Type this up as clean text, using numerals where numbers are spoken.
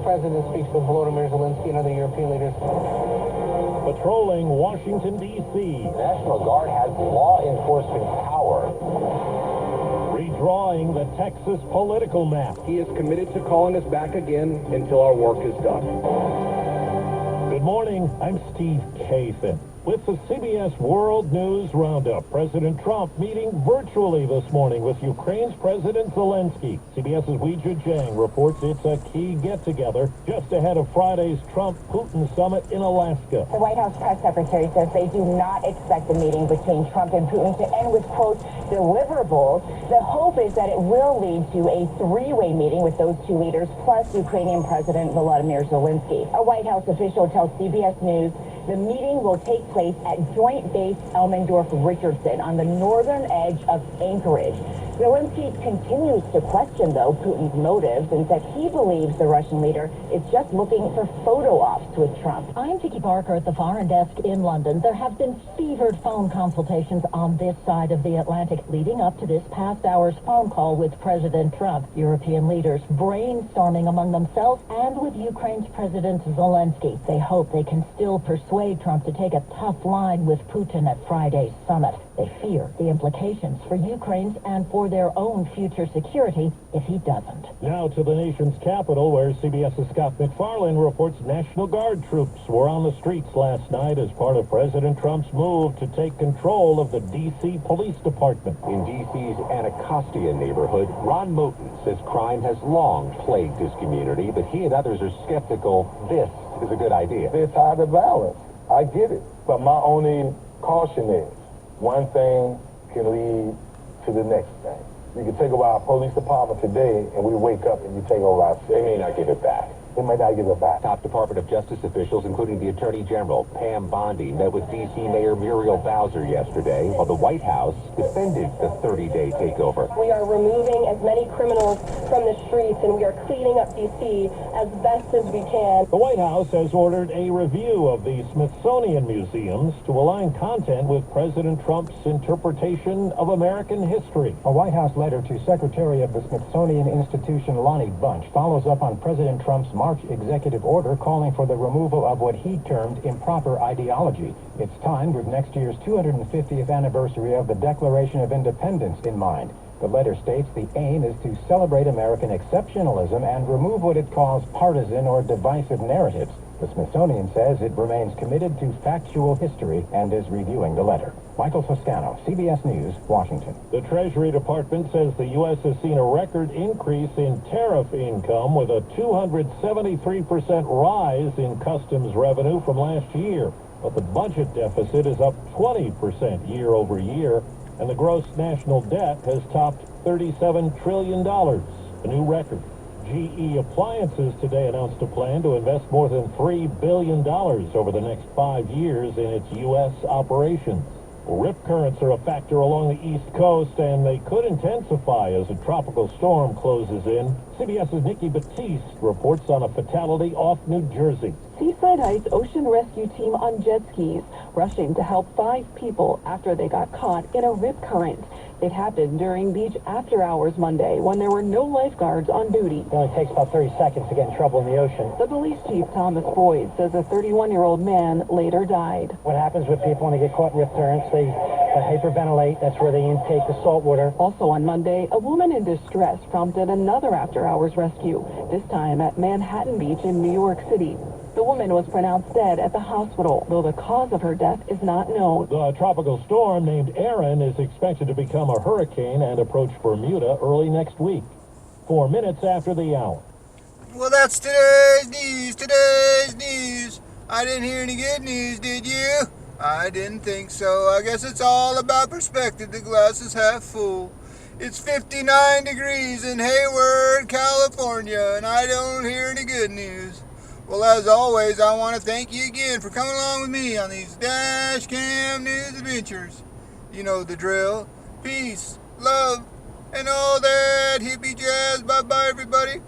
president speaks with Volodymyr Zelensky and other European leaders. Patrolling Washington, D.C. The National Guard has law enforcement power. Redrawing the Texas political map. He is committed to calling us back again until our work is done. Good morning, I'm Steve Kathan. With the CBS World News Roundup, President Trump meeting virtually this morning with Ukraine's President Zelensky. CBS's Weijia Jiang reports it's a key get-together just ahead of Friday's Trump-Putin summit in Alaska. The White House press secretary says they do not expect the meeting between Trump and Putin to end with, quote, deliverables. The hope is that it will lead to a three-way meeting with those two leaders, plus Ukrainian President Volodymyr Zelensky. A White House official tells CBS News the meeting will take place at Joint Base Elmendorf-Richardson on the northern edge of Anchorage. Zelensky continues to question, though, Putin's motives and said he believes the Russian leader is just looking for photo ops with Trump. I'm Tiki Barker at the Foreign Desk in London. There have been fevered phone consultations on this side of the Atlantic leading up to this past hour's phone call with President Trump. European leaders brainstorming among themselves and with Ukraine's President Zelensky. They hope they can still persuade Trump to take a tough line with Putin at Friday's summit. They fear the implications for Ukraine's and for their own future security if he doesn't. Now to the nation's capital, where CBS's Scott McFarlane reports National Guard troops were on the streets last night as part of President Trump's move to take control of the D.C. Police Department. In D.C.'s Anacostia neighborhood, Ron Moten says crime has long plagued his community, but he and others are skeptical this is a good idea. They're tired of violence. I get it. But my only caution is one thing can lead to the next thing. You can take over our police department today, and we wake up and you take over our city. They may not give it back. They might not give it back. Top Department of Justice officials, including the Attorney General, Pam Bondi, met with D.C. Mayor Muriel Bowser yesterday, while the White House defended the 30-day takeover. We are removing as many criminals from the streets, and we are cleaning up D.C. as best as we can. The White House has ordered a review of the Smithsonian museums to align content with President Trump's interpretation of American history. A White House letter to Secretary of the Smithsonian Institution, Lonnie Bunch, follows up on President Trump's March executive order calling for the removal of what he termed improper ideology. It's timed with next year's 250th anniversary of the Declaration of Independence in mind. The letter states the aim is to celebrate American exceptionalism and remove what it calls partisan or divisive narratives. The Smithsonian says it remains committed to factual history and is reviewing the letter. Michael Toscano, CBS News, Washington. The Treasury Department says the U.S. has seen a record increase in tariff income with a 273% rise in customs revenue from last year. But the budget deficit is up 20% year over year, and the gross national debt has topped $37 trillion, a new record. GE Appliances today announced a plan to invest more than $3 billion over the next 5 years in its U.S. operations. Rip currents are a factor along the East Coast, and they could intensify as a tropical storm closes in. CBS's Nikki Batiste reports on a fatality off New Jersey. Seaside Ice ocean rescue team on jet skis rushing to help 5 people after they got caught in a rip current. It happened during beach after hours Monday when there were no lifeguards on duty. It only takes about 30 seconds to get in trouble in the ocean. The police chief, Thomas Boyd, says a 31-year-old man later died. What happens with people when they get caught in rip currents? They hyperventilate. That's where they intake the salt water. Also on Monday, a woman in distress prompted another after-hours rescue, this time at Manhattan Beach in New York City. The woman was pronounced dead at the hospital, though the cause of her death is not known. The tropical storm named Erin is expected to become a hurricane and approach Bermuda early next week. 4 minutes after the hour. Well, that's today's news. I didn't hear any good news, did you? I didn't think so. I guess it's all about perspective. The glass is half full. It's 59 degrees in Hayward, California, and I don't hear any good news. Well, as always, I want to thank you again for coming along with me on these Dash Cam News adventures. You know the drill. Peace, love, and all that hippie jazz. Bye-bye, everybody.